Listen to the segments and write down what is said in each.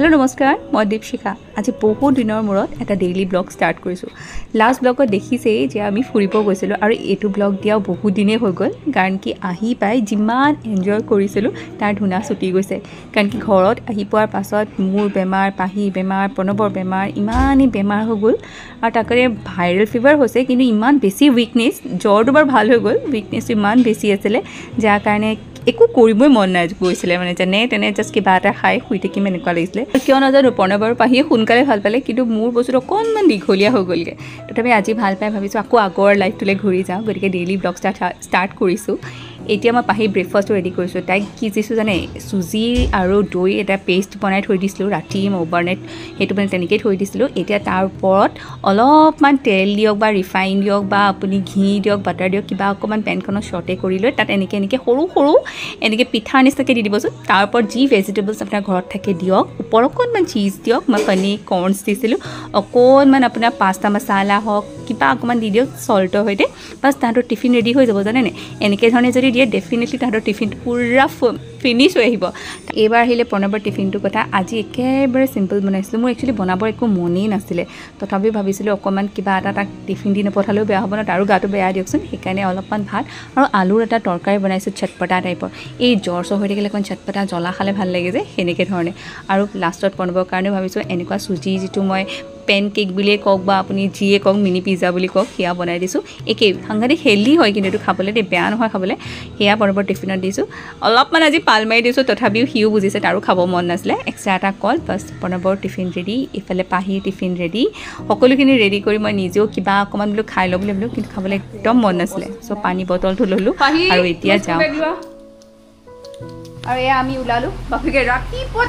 hello नमस्कार मैं दीपशिखा आज बहुत दिन मूरत एट डेली ब्लग स्टार्ट करिसो लास्ट ब्लगत देखिसे जे आमी फुरिब गइसिलो आरो एटु ब्लग दिया बहुत दिने हो गल कारण कि आही पाई जिमान एन्जय करिसिलो तार धुना छुटी गइसे कारण कि घरत आही पोৱাৰ पाছত मूर बेमार पाही बेमार प्रणবৰ बेमार इमानी बेमार हो गल आर ताकरे भाइरल फीवर होसे किन्तु इमान बेसी वीकनेस जर दुबार ভাল हो गल वीकनेस इमान बेसी आছিলে যাৰ কাৰণে একো কৰিবই মন নাই গৈছিলে মানে জানে তেনে জাস্ট কিবা এটা খাই শুই থাকিম এনেকুৱা লাগিছিলে কিয় নাজানো প্ৰণৱৰ পাহিয়ে সোনকালে ভাল পালে কিন্তু মোৰ বস্তুটো অকণমান দীঘলীয়া হৈ গ'লগে তথাপি আজি ভাল পাই ভাবিছোঁ আকৌ আগৰ লাইফটোলৈ ঘূৰি যাওঁ গতিকে ডেইলি ব্লগ ষ্টাৰ্ট কৰিছোঁ এতিয়া মই পাহি ব্ৰেকফাষ্ট ৰেডি কৰিছোঁ তাইক কি দিছোঁ জানে চুজি আৰু দৈ এটা পেষ্ট বনাই থৈ দিছিলোঁ ৰাতি অভাৰনাইট সেইটো মানে তেনেকৈ থৈ দিছিলোঁ এতিয়া তাৰ ওপৰত অলপমান তেল দিয়ক বা ৰিফাইন দিয়ক বা আপুনি ঘি দিয়ক বাটাৰ দিয়ক কিবা অকণমান পেনখনত শ্বৰ্টে কৰি লৈ তাত এনেকৈ সৰু সৰু এনেকৈ পিঠা নিচিনাকৈ দি দিবচোন তাৰ ওপৰত যি ভেজিটেবলছ আপোনাৰ ঘৰত থাকে দিয়ক ওপৰত অকণমান চীজ দিয়ক মই পনীৰ কৰ্ণছ দিছিলোঁ অকণমান আপোনাৰ পাস্তা মছলা হওক কিবা অকণমান দি দিয়ক চল্টৰ সৈতে বাছ তাহাঁতৰ টিফিন ৰেডি হৈ যাব জানেনে এনেকৈ ধৰণে যদি দিয়ে ডেফিনেটলি তাহাঁতৰ টিফিনটো পূৰা ফিনিছ হৈ আহিব এইবাৰ আহিলে প্ৰণৱৰ টিফিনটোৰ কথা আজি একেবাৰে চিম্পল বনাইছিলোঁ মোৰ একচুৱেলি বনাবৰ একো মনেই নাছিলে তথাপিও ভাবিছিলোঁ অকণমান কিবা এটা তাক টিফিন দি নপঠালেও বেয়া হ'ব ন তাৰো গাটো বেয়া দিয়কচোন সেইকাৰণে অলপমান ভাত আৰু আলুৰ এটা তৰকাৰী বনাইছোঁ চটপটা টাইপৰ এই জ্বৰ চৰ হৈ থাকিলে অকণ চটপটা জ্বলা খালে ভাল লাগে যে সেনেকৈ ধৰণে আৰু লাষ্টত প্ৰণৱৰ কাৰণে ভাবিছোঁ এনেকুৱা চুজি যিটো মই পেন কেক বুলিয়ে কওক বা আপুনি যিয়ে কওক মিনি পিজ্জা বুলি কওক সেয়া বনাই দিছোঁ একেই সাংঘাতিক হেল্ডি হয় কিন্তু এইটো খাবলৈ দেই বেয়া নহয় খাবলৈ সেয়া প্ৰণৱৰ টিফিনত দিছোঁ অলপমান আজি পাল মাৰি দিছোঁ তথাপিও সিও বুজিছে তাৰো খাব মন নাছিলে এক্সট্ৰা এটা কল বাছ প্ৰণৱৰ টিফিন ৰেডি ইফালে পাহিৰ টিফিন ৰেডি সকলোখিনি ৰেডি কৰি মই নিজেও কিবা অকণমান বোলো খাই ল'ব বুলি কিন্তু খাবলৈ একদম মন নাছিলে চ' পানী বটলটো ল'লোঁ আৰু এতিয়া যাওঁ আৰু এয়া আমি ওলালোঁ বাপেকে ৰাতিপুৱা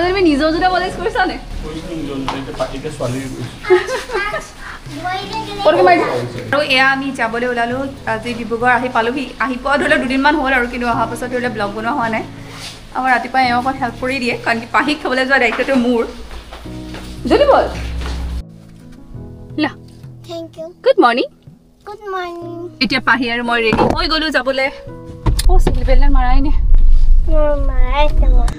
তুমি নিজৰ জোতা বলেজ কৰিছানে আৰু এয়া আমি যাবলৈ ওলালোঁ আজি ডিব্ৰুগড় আহি পালোহি আহি পোৱা ধৰি লওক দুদিনমান হ'ল আৰু কিন্তু অহাৰ পাছত ধৰি লওক ব্লগ বনোৱা হোৱা নাই আমাৰ ৰাতিপুৱা এওঁ অকণ হেল্প কৰি দিয়ে কাৰণ কি পাহিক খাবলৈ যোৱা দায়িত্বটো মোৰ যদি বল গুড মৰ্ণিং এতিয়া পাহি আৰু মই ৰেডি হৈ গ'লোঁ যাবলৈ চিভিল বেলডাল মাৰাই নে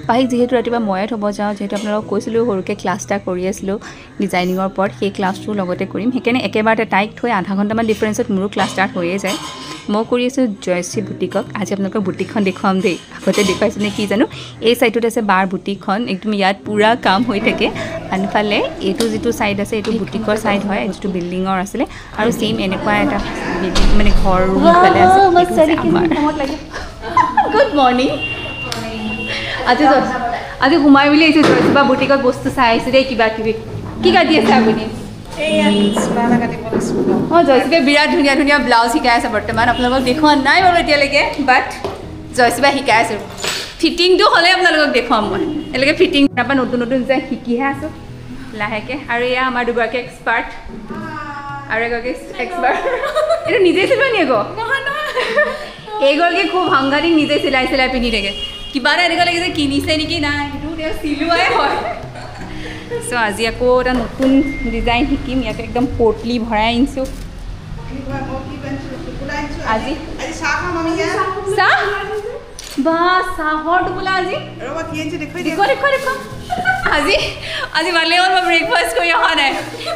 পাহিক যিহেতু ৰাতিপুৱা ময়ে থ'ব যাওঁ যিহেতু আপোনালোকক কৈছিলোঁ সৰুকৈ ক্লাছ এটা কৰি আছিলোঁ ডিজাইনিঙৰ ওপৰত সেই ক্লাছটোৰ লগতে কৰিম সেইকাৰণে একেবাৰতে তাইক থৈ আধা ঘণ্টামান ডিফাৰেঞ্চত মোৰো ক্লাছ ষ্টাৰ্ট হৈয়ে যায় মই কৰি আছোঁ জয়শ্ৰী বুটিকক আজি আপোনালোকৰ বুটিকখন দেখুৱাম দেই আগতে দেখুৱাইছোঁ নে কি জানো এই ছাইডটোত আছে বাৰ বুটিকখন একদম ইয়াত পূৰা কাম হৈ থাকে আনফালে এইটো যিটো ছাইড আছে এইটো বুটিকৰ ছাইড হয় যিটো বিল্ডিঙৰ আছিলে আৰু ছেইম এনেকুৱা এটা বিল্ডিং মানে ঘৰ ৰুম ফালে আছে গুড মৰ্ণিং আজি সোমাই বুলি আহিছোঁ জয়শ্ৰী বা বুটিকত বস্তু চাই আহিছোঁ দেই কিবা কিবি কি কাটি আছে আপুনি অঁ জয়শ্ৰীবাই বিৰাট ধুনীয়া ধুনীয়া ব্লাউজ শিকাই আছে বৰ্তমান আপোনালোকক দেখুওৱা নাই বাৰু এতিয়ালৈকে বাট জয়শ্ৰীবাই শিকাই আছোঁ ফিটিংটো হ'লে আপোনালোকক দেখুৱাম মই এতিয়ালৈকে ফিটিং তাৰপৰা নতুন নতুন যে শিকিহে আছোঁ লাহেকৈ আৰু এয়া আমাৰ দুগৰাকী এক্সপাৰ্ট আৰু এগৰাকী এক্সপাৰ্ট এইটো নিজেই চিলোৱা নি আকৌ এইগৰাকী খুব সাংঘাতিক নিজেই চিলাই পিন্ধি থাকে কিবা এটা এনেকুৱা লাগিছে কিনিছে নেকি নাই সেইটো তেওঁ চিলোৱাই হয় চ' আজি আকৌ এটা নতুন ডিজাইন শিকিম ইয়াতে একদম পটলি ভৰাই আনিছোঁ আজি চাহ বা চাহৰ টোপোলা আজি আজি আজি ভালেই হ'ল মই ব্ৰেকফাষ্ট কৰি অহা নাই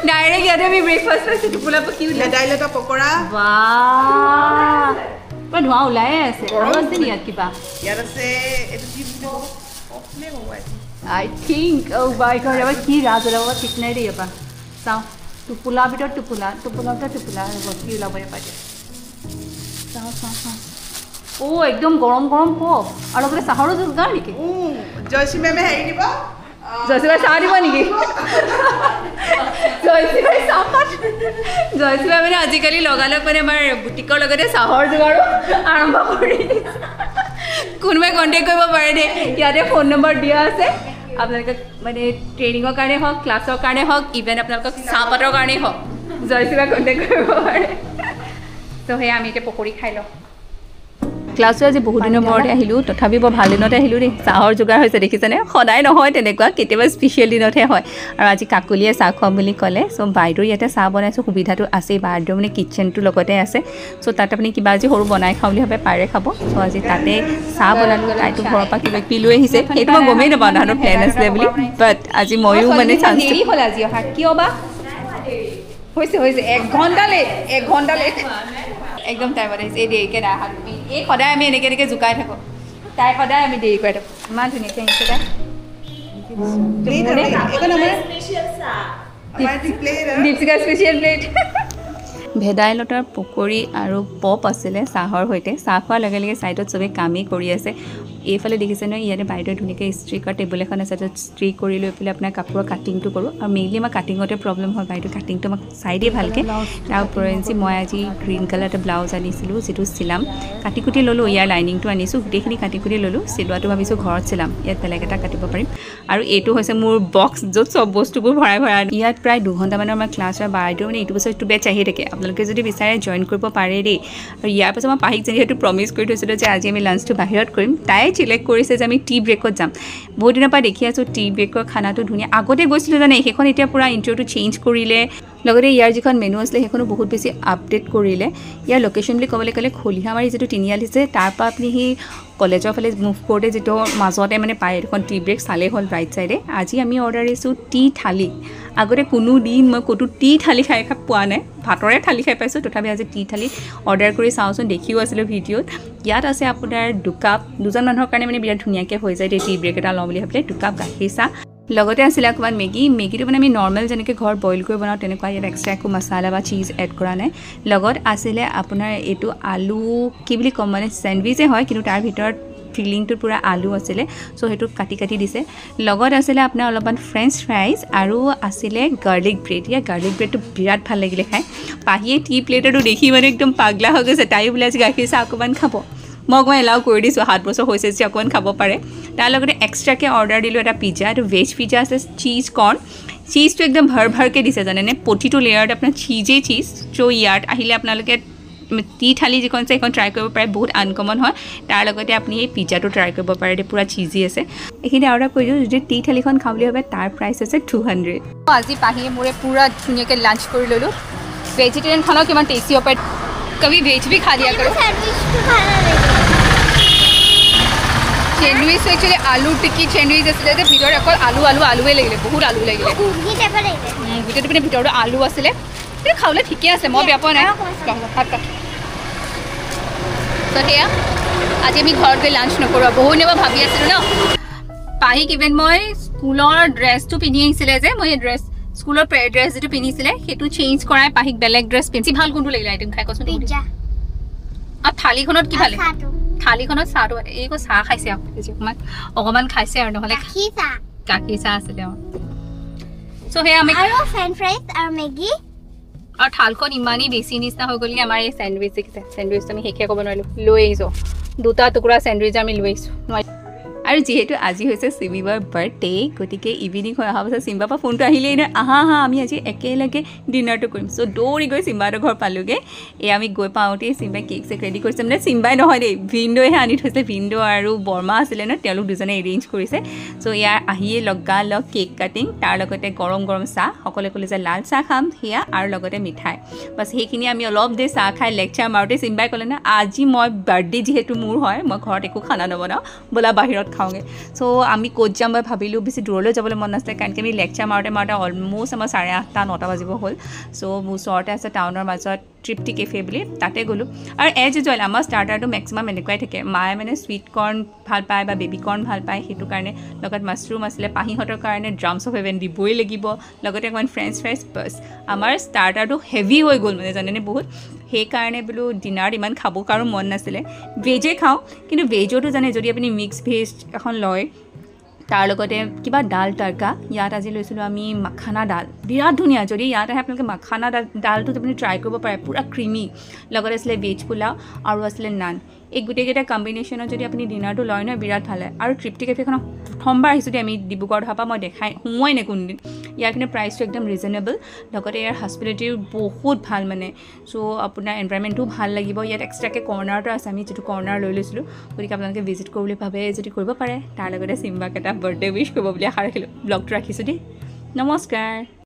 ডাইৰেক্ট ইয়াতে আমি ব্ৰেকফাষ্ট পাইছোঁ টোপোলা কি দাইল এটা পকৰা বা পুৰা ধোঁৱা ওলায়ে আছে আৰু আছে নি ইয়াত কিবা ইয়াত আছে আই থিংক বাই ঘৰ এবাৰ কি ৰাজ ওলাব ঠিক নাই দেই এবাৰ চাওঁ টোপোলা ভিতৰত টোপোলা কি ওলাব এবাৰ চাওঁ একদম গৰম গৰম কওক আৰু লগতে চাহৰো যোগাৰ নেকি জয়শ্ৰী মেমে হেৰি দিব জয়শ্ৰীবাই চাহ দিব নেকি জয়শ্ৰীবাই জয়শ্ৰীবাই মানে আজিকালি লগালগ মানে আমাৰ বুটিকৰ লগতে চাহৰ যোগাৰো আৰম্ভ কৰি কোনোবাই কণ্টেক্ট কৰিব পাৰে দেই ইয়াতে ফোন নম্বৰ দিয়া আছে আপোনালোকে মানে ট্ৰেইনিঙৰ কাৰণে হওক ক্লাছৰ কাৰণে হওক ইভেন আপোনালোকক চাহপাতৰ কাৰণেই হওক জয়শ্ৰীবাই কণ্টেক্ট কৰিব পাৰে ত' সেয়া আমি এতিয়া পকৰি খাই লওঁ ক্লাছো আজি বহুত দিনৰ মূৰতে আহিলোঁ তথাপি বৰ ভাল দিনতে আহিলোঁ দেই চাহৰ যোগাৰ হৈছে দেখিছেনে সদায় নহয় তেনেকুৱা কেতিয়াবা স্পেচিয়েল দিনতহে হয় আৰু আজি কাকলিয়ে চাহ খুৱাম বুলি ক'লে চ' বাইদেউ ইয়াতে চাহ বনাইছোঁ সুবিধাটো আছেই বাইদেউ মানে কিটচেনটো লগতে আছে চ' তাত আপুনি কিবা আজি সৰু বনাই খাওঁ বুলি ভাবে পাৰে খাব চ' আজি তাতে চাহ বনালোঁ তাইতো ঘৰৰ পৰা কিবা কিবি লৈ আহিছে সেইটো মই গমেই নাপাওঁ তাহাঁতৰ প্লেন আছিলে বুলি বাট আজি ময়ো মানে চান্স দেৰি হ'ল আজি অহা কিয় বা হৈছে 1 ঘণ্টা লেট একদম টাইমত আহিছে এই দেৰিকৈ নাই অহা তুমি এই সদায় আমি এনেকৈ জোকাই থাকোঁ তাই সদায় আমি দেৰি কৰি থাকোঁ ইমান ধুনীয়াকৈ আহিছে তাই দীপশিকা স্পেচিয়েল প্লেট ভেদাইলতাৰ পকৰি আৰু পপ আছিলে চাহৰ সৈতে চাহ খোৱাৰ লগে লগে ছাইডত চবেই কামেই কৰি আছে এইফালে দেখিছে নহয় ইয়াতে বাইদেৱে ধুনীয়াকৈ ষ্ট্ৰিকৰ টেবুল এখন আছে তাত ষ্ট্ৰিক কৰি লৈ পেলাই আপোনাৰ কাপোৰৰ কাটিংটো কৰোঁ আৰু মেইনলি আমাৰ কাটিঙতে প্ৰব্লেম হয় বাইদেউ কাটিংটো আমাক চাই দিয়ে ভালকৈ তাৰ ওপৰঞ্চি মই আজি গ্ৰীণ কালাৰ এটা ব্লাউজ আনিছিলোঁ যিটো চিলাম কাটি কুটি ল'লোঁ ইয়াৰ লাইনিংটো আনিছোঁ গোটেইখিনি কাটি কুটি ল'লোঁ চিলোৱাটো ভাবিছোঁ ঘৰত চিলাম ইয়াত বেলেগ এটা কাটিব পাৰিম আৰু এইটো হৈছে মোৰ বক্স য'ত চব বস্তুবোৰ ভৰাই ইয়াত প্ৰায় 2 ঘণ্টামানৰ আমাৰ ক্লাছ হয় বাইদেউ মানে এইটো বছৰ এইটো বেটছ আহিয়ে থাকে আপোনালোকে যদি বিচাৰে জইন কৰিব পাৰে দেই আৰু ইয়াৰ পাছত মই পাহিক যিহেতু প্ৰমিছ কৰি থৈছিলোঁ যে আজি আমি লাঞ্চটো বাহিৰত কৰিম তাই চিলেক্ট কৰিছে যে আমি টি ব্ৰেকত যাম বহুত দিনৰ পৰা দেখি আছোঁ টি ব্ৰেকৰ খানাটো ধুনীয়া আগতে গৈছিলোঁ জানে সেইখন এতিয়া পূৰা ইণ্টাৰভিউটো চেঞ্জ কৰিলে লগতে ইয়াৰ যিখন মেনু আছিলে সেইখনো বহুত বেছি আপডেট কৰিলে ইয়াৰ লোকেশ্যন বুলি ক'বলৈ গ'লে খলিহামাৰী যিটো তিনিআলি আছে তাৰ পৰা আপুনি সেই কলেজৰ ফালে মুভ কৰোঁতে যিটো মাজতে মানে পায় এখন টি ব্ৰেক চালেই হ'ল ৰাইট ছাইডে আজি আমি অৰ্ডাৰ দিছোঁ টি থালি আগতে কোনো দিন মই ক'তো টি থালি খাই পোৱা নাই ভাতৰে থালি খাই পাইছোঁ তথাপি আজি টি থালি অৰ্ডাৰ কৰি চাওঁচোন দেখিও আছিলোঁ ভিডিঅ'ত ইয়াত আছে আপোনাৰ 2 কাপ দুজন মানুহৰ কাৰণে মানে বিৰাট ধুনীয়াকৈ হৈ যায় দেই টি ব্ৰেক এটা লওঁ বুলি ভাবিলে 2 কাপ গাখীৰ চাহ লগতে আছিলে অকণমান মেগীটো মানে আমি নৰ্মেল যেনেকৈ ঘৰত বইল কৰি বনাওঁ তেনেকুৱা ইয়াত এক্সট্ৰা একো মছলা বা চিজ এড কৰা নাই লগত আছিলে আপোনাৰ এইটো আলু কি বুলি ক'ম মানে চেণ্ডউইচে হয় কিন্তু তাৰ ভিতৰত ফিলিংটোত পূৰা আলু আছিলে চ' সেইটো কাটি দিছে লগত আছিলে আপোনাৰ অলপমান ফ্ৰেঞ্চ ফ্ৰাইজ আৰু আছিলে গাৰ্লিক ব্ৰেড ইয়াৰ গাৰ্লিক ব্ৰেডটো বিৰাট ভাল লাগিলে খাই পাহিয়ে টি প্লেটটো দেখি মানে একদম পাগলা হৈ গৈছে তাইও বোলে আজি গাখীৰ চাহ অকণমান খাব মই অকণমান এলাউ কৰি দিছোঁ 7 বছৰ হৈছে যে অকণমান খাব পাৰে তাৰ লগতে এক্সট্ৰাকৈ অৰ্ডাৰ দিলোঁ এটা পিজ্জা এইটো ভেজ পিজ্জা আছে চিজ কৰ্ণ চিজটো একদম ভৰকৈ দিছে জানেনে প্ৰতিটো লেয়াৰত আপোনাৰ চিজেই চিজ চ' ইয়াত আহিলে আপোনালোকে টি থালি যিখন আছে সেইখন ট্ৰাই কৰিব পাৰে বহুত আনকমন হয় তাৰ লগতে আপুনি এই পিজ্জাটো ট্ৰাই কৰিব পাৰে দে পূৰা চিজি আছে এইখিনি অৰ্ডাৰ কৰি দিওঁ যদি টি থালিখন খাওঁ বুলি ভাবে তাৰ প্ৰাইচ আছে 200 আজি পাহিয়ে মোৰে পূৰা ধুনীয়াকৈ লাঞ্চ কৰি ল'লোঁ ভেজিটেৰিয়ান খানাও কিমান টেষ্টি হ'ব পাৰে কবি ভেজ भी खा लिया करो চেণ্ডউইচ একচুৱেলি আলু টিকি চেণ্ডউইচ আছিলে যে ভিতৰত অকল আলুৱে লাগিলে বহুত আলু লাগিলে গোটেইটো পিনে ভিতৰতো আলু আছিলে কিন্তু খাবলৈ ঠিকে আছে মই বেয়া পোৱা নাই ত' সেয়া আজি আমি ঘৰত গৈ লাঞ্চ নকৰোঁ বহুত দিনৰ পৰা ভাবি আছিলোঁ ন পাহিক ইভেন মই স্কুলৰ ড্ৰেছটো পিন্ধি আহিছিলে যে মই সেই স্কুলৰ ড্ৰেছ যিটো পিন্ধিছিলে সেইটো চেঞ্জ কৰাই পাহিক বেলেগ ড্ৰেছ পিন্ধি ভাল কোনটো লাগিলে আইটেম খাই কচোন আৰু থালিখনত কি ভালে থালিখনত চাহটো এই চাহ খাইছে অকণমান খাইছে আৰু নহ'লে গাখীৰ চাহ আছিলে চ' সেয়া আমি আৰু থালখন ইমানেই বেছি নিচিনা হৈ গ'ল আমাৰ এই চেণ্ডউইচ দেখিছে চেণ্ডউইচটো আমি শেষে ক'ব নোৱাৰিলোঁ লৈ আহিছোঁ 2টা টুকুৰা চেণ্ডউইচ আমি লৈ আহিছোঁ আৰু যিহেতু আজি হৈছে চিমিবাৰ বাৰ্থডে গতিকে ইভিনিং হৈ অহা পাছত চিম্বাৰ পৰা ফোনটো আহিলেই নহয় আহা আমি আজি একেলগে ডিনাৰটো কৰিম চ' দৌৰি গৈ চিম্বাহঁতৰ ঘৰ পালোঁগৈ এই আমি গৈ পাওঁতেই চিম্বাই কেক চেক ৰেডি কৰিছে মানে চিম্বাই নহয় দেই ভিনদৈহে আনি থৈছে ভিনদৈ আৰু বৰমা আছিলে ন তেওঁলোক দুজনে এৰেঞ্জ কৰিছে চ' ইয়াৰ আহিয়ে লগালগ কেক কাটিং তাৰ লগতে গৰম চাহ সকলোৱে ক'লে যে লাল চাহ খাম সেয়া আৰু লগতে মিঠাই বাছ সেইখিনি আমি অলপ দেৰি চাহ খাই লেকচাৰ মাৰোঁতে চিম্বাই ক'লে না আজি মই বাৰ্থডে যিহেতু মোৰ হয় মই ঘৰত একো খানা নবনাওঁ বোলা বাহিৰত খাওঁগৈ চ' আমি ক'ত যাম মই ভাবিলোঁ বেছি দূৰলৈ যাবলৈ মন নাছিলে কাৰণ কি আমি লেকচাৰ মাৰোঁতে অলম'ষ্ট আমাৰ 8:30 9টা বাজিব হ'ল চ' মোৰ ওচৰতে আছে টাউনৰ মাজত তৃপ্তি কেফে বুলি তাতে গ'লোঁ আৰু এজ ইউজুৱেল আমাৰ ষ্টাৰ্টাৰটো মেক্সিমাম এনেকুৱাই থাকে মায়ে মানে চুইট কৰ্ণ ভাল পায় বা বেবী কৰ্ণ ভাল পায় সেইটো কাৰণে লগত মাছৰুম আছিলে পাহিহঁতৰ কাৰণে ড্ৰামছ অফ হেভেন দিবই লাগিব লগতে অকণমান ফ্ৰেঞ্চ ফ্ৰাইজ বাছ আমাৰ ষ্টাৰ্টাৰটো হেভি হৈ গ'ল মানে জানেনে বহুত সেইকাৰণে বোলো ডিনাৰত ইমান খাব কাৰো মন নাছিলে ভেজে খাওঁ কিন্তু ভেজতো জানে যদি আপুনি মিক্স ভেজ এখন লয় তাৰ লগতে কিবা ডাল তড়কা ইয়াত আজি লৈছিলোঁ আমি মাখানা ডাল বিৰাট ধুনীয়া যদি ইয়াত আহে আপোনালোকে মাখানা ডালটো আপুনি ট্ৰাই কৰিব পাৰে পূৰা ক্ৰিমি লগতে আছিলে ভেজ পোলাও আৰু আছিলে নান এই গোটেইকেইটা কম্বিনেশ্যনত যদি আপুনি ডিনাৰটো লয় নহয় বিৰাট ভাল হয় আৰু তৃপ্তি কেফেখনক প্ৰথমবাৰ আহিছোঁ দেই আমি ডিব্ৰুগড় ধাপা মই দেখাই সোমোৱাই নাই কোনদিন ইয়াৰ কিন্তু প্ৰাইচটো একদম ৰিজনেবল লগতে ইয়াৰ হস্পিটেলিটিও বহুত ভাল মানে চ' আপোনাৰ এনভাইৰমেণ্টটো ভাল লাগিব ইয়াত এক্সট্ৰাকৈ কৰ্নাৰ এটা আছে আমি যিটো কৰ্নাৰ লৈ লৈছিলোঁ গতিকে আপোনালোকে ভিজিট কৰিবলৈ ভাবে যদি কৰিব পাৰে তাৰ লগতে চিম্বাক এটা বাৰ্থডে উইচ কৰিব বুলি আশা ৰাখিলোঁ ব্লগটো ৰাখিছোঁ দেই নমস্কাৰ